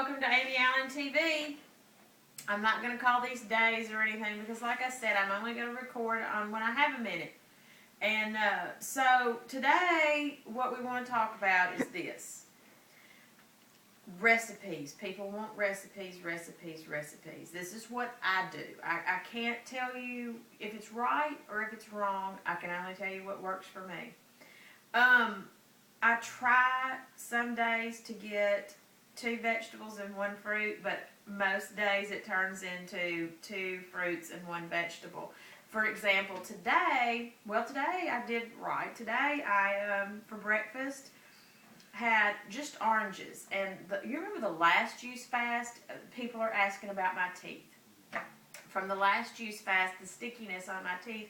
welcome to AmyAllenTV. I'm not going to call these days or anything because, like I said, I'm only going to record on when I have a minute. And so today, what we want to talk about is this. Recipes. People want recipes. This is what I do. I can't tell you if it's right or if it's wrong. I can only tell you what works for me. I try some days to get 2 vegetables and 1 fruit, but most days it turns into 2 fruits and 1 vegetable. For example, today I did right. Today I, for breakfast, had just oranges. And you remember the last juice fast? People are asking about my teeth. From the last juice fast, the stickiness on my teeth,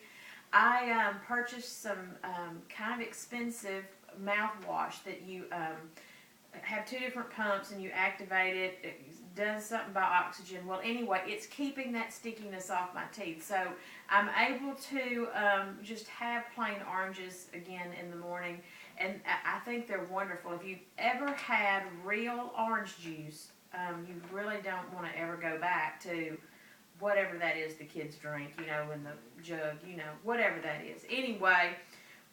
I purchased some kind of expensive mouthwash that you have 2 different pumps and you activate it. It does something by oxygen. Well, anyway, it's keeping that stickiness off my teeth. So I'm able to just have plain oranges again in the morning. And I think they're wonderful. If you've ever had real orange juice, you really don't want to ever go back to whatever that is the kids drink, you know, in the jug, you know, whatever that is. Anyway,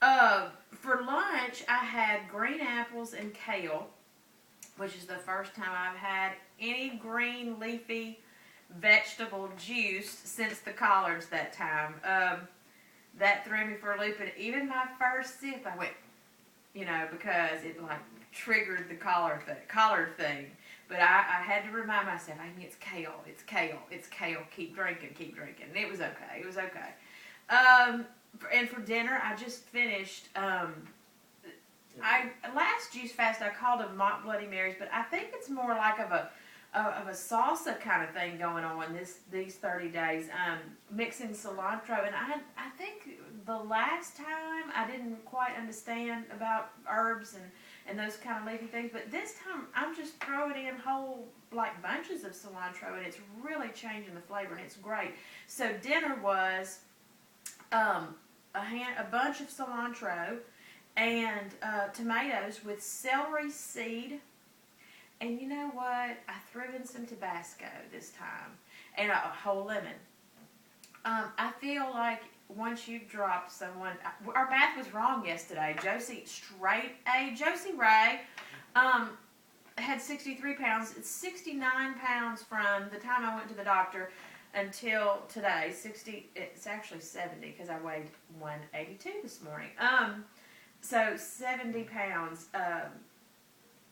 for lunch, I had green apples and kale, which is the first time I've had any green leafy vegetable juice since the collards that time. That threw me for a loop, and even my first sip, I went, you know, because it like triggered the collard thing. But I had to remind myself, I mean, it's kale, keep drinking. And it was okay. And for dinner, I just finished, last juice fast I called them mock Bloody Marys, but I think it's more like of a salsa kind of thing going on these 30 days, mixing cilantro. And I think the last time I didn't quite understand about herbs and those kind of leafy things, but this time I'm just throwing in whole like bunches of cilantro, and it's really changing the flavor, and it's great. So dinner was a bunch of cilantro and tomatoes with celery seed. And you know what? I threw in some Tabasco this time and a whole lemon. I feel like once you drop someone, our math was wrong yesterday. Josie Ray had 63 pounds. It's 69 pounds from the time I went to the doctor until today. It's actually 70 because I weighed 182 this morning. So 70 pounds.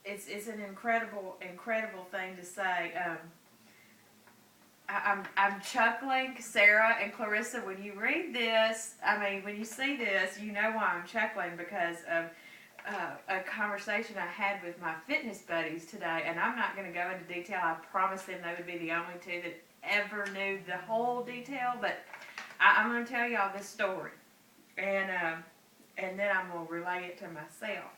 It's an incredible thing to say. I'm chuckling, Sarah and Clarissa, when you read this, I mean, when you see this, you know why I'm chuckling, because of a conversation I had with my fitness buddies today, and I'm not going to go into detail. I promised them they would be the only 2 that ever knew the whole detail, but I'm going to tell y'all this story, and then I'm going to relay it to myself.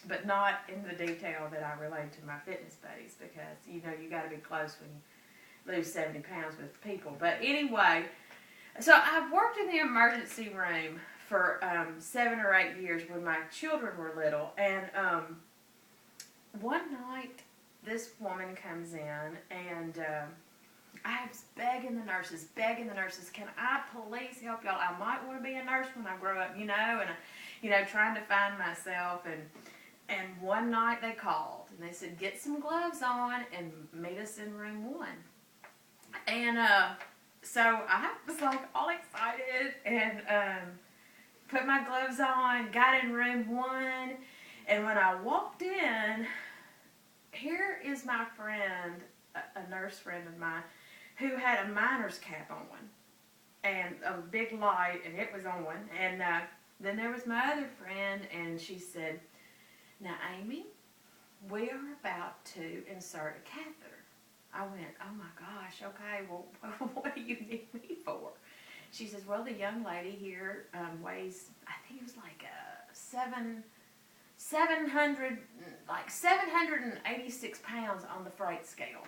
But not in the detail that I relate to my fitness buddies, because, you know, you got to be close when you lose 70 pounds with people. But anyway, so I've worked in the emergency room for 7 or 8 years when my children were little. And one night, this woman comes in, and I was begging the nurses, can I please help y'all? I might want to be a nurse when I grow up, you know, and, you know, trying to find myself. And one night they called, and they said, get some gloves on and meet us in room 1. And so I was like all excited and put my gloves on, got in room 1. And when I walked in, here is my friend, a nurse friend of mine, who had a miner's cap on and a big light, and it was on. And then there was my other friend, and she said, now, Amy, we are about to insert a catheter. I went, oh my gosh, okay, well, what do you need me for? She says, well, the young lady here weighs, I think it was like 786 pounds on the freight scale.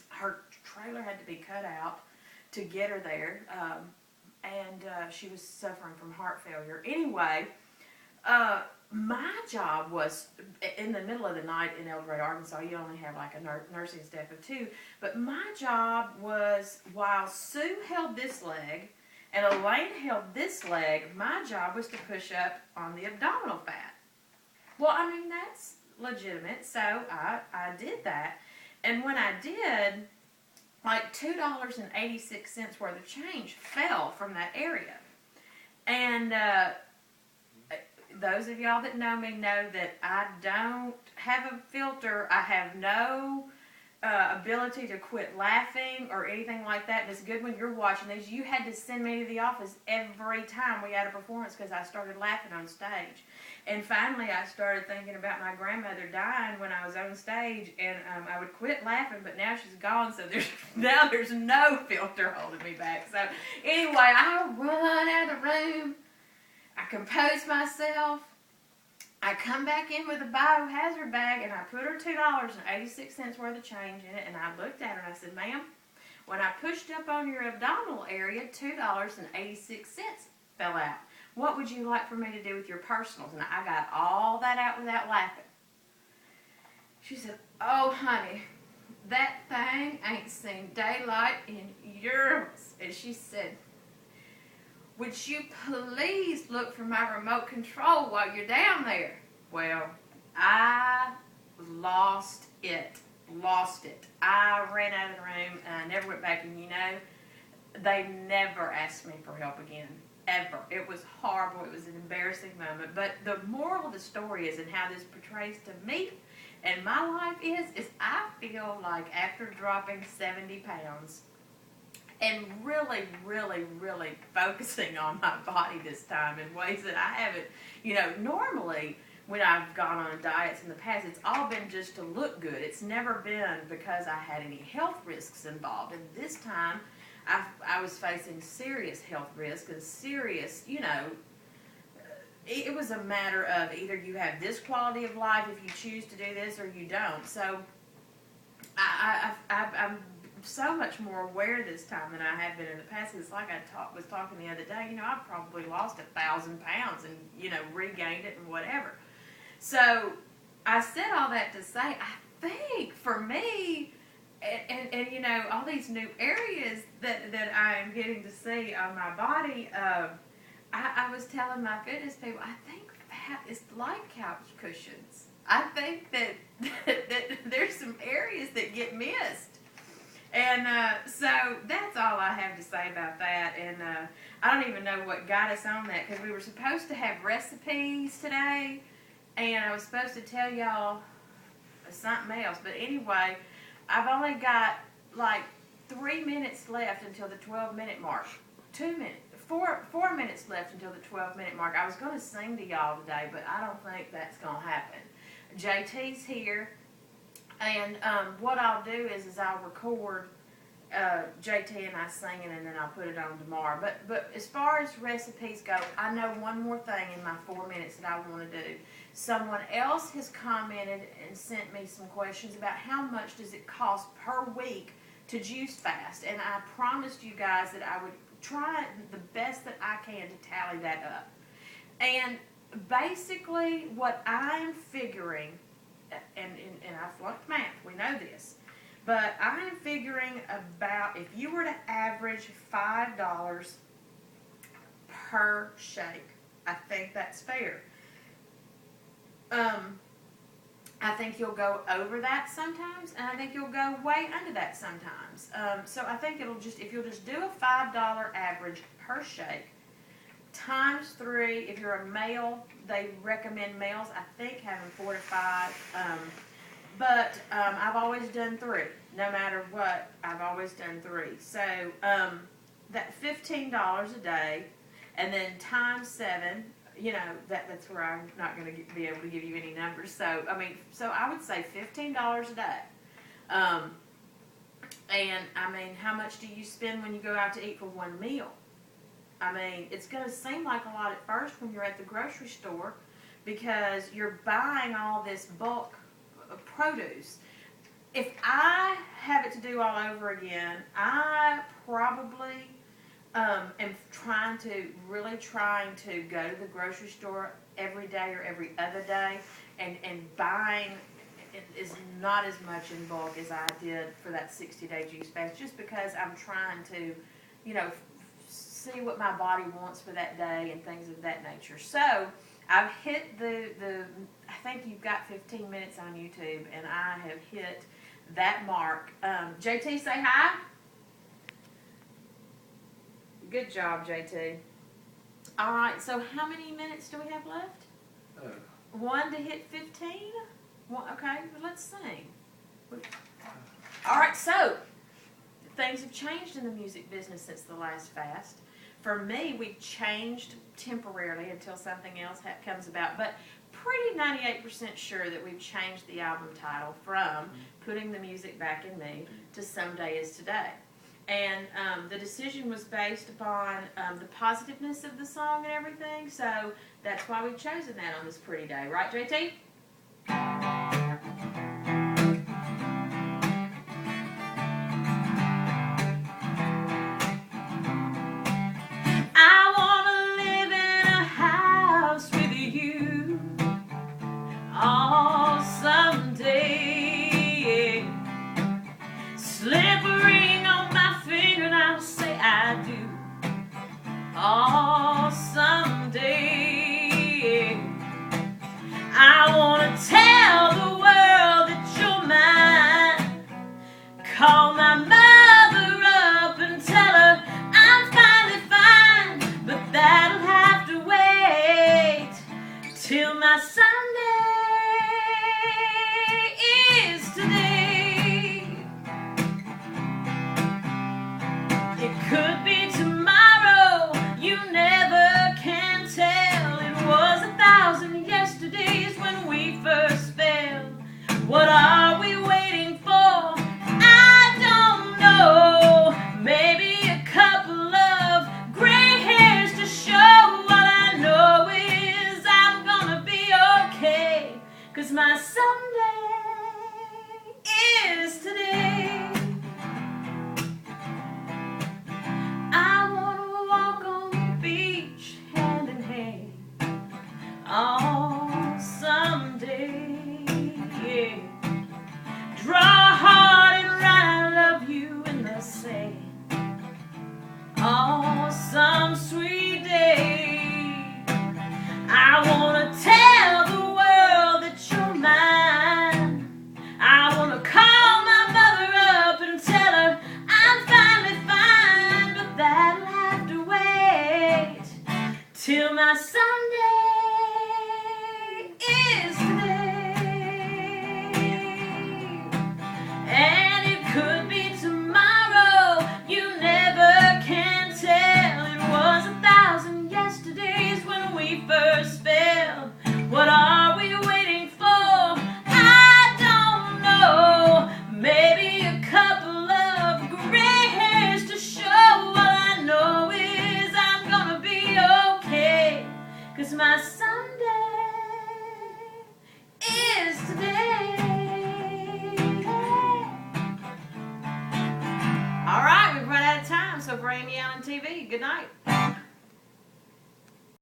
Her trailer had to be cut out to get her there, and she was suffering from heart failure. Anyway, my job was, in the middle of the night in El Dorado, Arkansas, you only have like a nursing staff of 2, but my job was, while Sue held this leg and Elaine held this leg, my job was to push up on the abdominal fat. Well, I mean, that's legitimate, so I did that. And when I did, like $2.86 worth of change fell from that area. And those of y'all that know me know that I don't have a filter. I have no ability to quit laughing or anything like that. And it's good when you're watching these. You had to send me to the office every time we had a performance because I started laughing on stage. And finally I started thinking about my grandmother dying when I was on stage, and I would quit laughing, but now she's gone, so there's no filter holding me back. So anyway, I run out of the room. I compose myself. I come back in with a biohazard bag, and I put her $2.86 worth of change in it, and I looked at her and I said, ma'am, when I pushed up on your abdominal area, $2.86 fell out. What would you like for me to do with your personals? And I got all that out without laughing. She said, oh, honey, that thing ain't seen daylight in years. And she said, would you please look for my remote control while you're down there? Well, I lost it. I ran out of the room, and I never went back. And you know, they never asked me for help again, ever. It was horrible. It was an embarrassing moment. But the moral of the story is, and how this portrays to me and my life is I feel like after dropping 70 pounds, and really, really, really focusing on my body this time in ways that I haven't, you know, normally when I've gone on diets in the past, it's all been just to look good. It's never been because I had any health risks involved. And this time, I was facing serious health risks and serious, you know, it was a matter of either you have this quality of life if you choose to do this or you don't. So I'm so much more aware this time than I have been in the past. It's like I was talking the other day, you know, I've probably lost 1,000 pounds and, you know, regained it and whatever. So I said all that to say, I think for me, and you know, all these new areas that I am getting to see on my body, I was telling my fitness people, I think fat is like couch cushions. I think that there's some areas that get missed. And so that's all I have to say about that. And I don't even know what got us on that, because we were supposed to have recipes today, and I was supposed to tell y'all something else. But anyway, I've only got like 3 minutes left until the 12-minute mark. 4 minutes left until the 12-minute mark. I was going to sing to y'all today, but I don't think that's going to happen. JT's here. And what I'll do is I'll record JT and I singing, and then I'll put it on tomorrow. But as far as recipes go, I know one more thing in my 4 minutes that I want to do. Someone else has commented and sent me some questions about how much does it cost per week to juice fast. And I promised you guys that I would try the best that I can to tally that up. And basically what I'm figuring, and I flunked math, we know this, but I'm figuring about, if you were to average $5 per shake, I think that's fair. I think you'll go over that sometimes, and I think you'll go way under that sometimes. So I think it'll just, if you'll just do a $5 average per shake, times 3, if you're a male, they recommend males, I think, having 4 to 5. But I've always done 3. No matter what, I've always done 3. So that $15 a day, and then times 7, you know, that's where I'm not going to be able to give you any numbers. So, I mean, so I would say $15 a day. And, I mean, how much do you spend when you go out to eat for one meal? I mean, it's going to seem like a lot at first when you're at the grocery store, because you're buying all this bulk produce. If I have it to do all over again, I probably am trying to go to the grocery store every day or every other day, and buying is not as much in bulk as I did for that 60-day juice fast, just because I'm trying to, you know, see what my body wants for that day and things of that nature. So I've hit I think you've got 15 minutes on YouTube, and I have hit that mark. JT, say hi. Good job, JT. All right, so how many minutes do we have left? 1 to hit 15? Well, okay, well, let's sing. All right, so things have changed in the music business since the last fast. For me, we've changed temporarily until something else comes about, but pretty 98% sure that we've changed the album title from Putting the Music Back in Me to Someday Is Today. And the decision was based upon the positiveness of the song and everything, so that's why we've chosen that on this pretty day. Right, JT? I want to live in a house with you all someday. Slip a ring on my finger and I'll say I do all someday. I want to tell the world that you're mine. Call my mother up and tell her I'm finally fine, but that'll have to wait till my Sunday is today. It could be tomorrow, you never can tell. It was 1,000 yesterdays when we first fell. What are we waiting for? I don't know. Maybe a couple of gray hairs to show. What I know is I'm gonna be okay, 'cause my Sunday is today. I wanna walk on the beach hand in hand all someday, yeah. Draw a heart and write I love you in the sand all some sweet day. I wanna tell the world that you're mine. I wanna call my mother up and tell her I'm finally fine, but that'll have to wait till my Sunday is today. And it could be tomorrow, you never can tell. It was 1,000 yesterdays when we first fell. What are we waiting for? I don't know. Maybe a couple of gray hairs to show. All I know is I'm gonna be okay, 'cause my Sunday is today. All right, we've run out of time, so for AmyAllenTV, good night.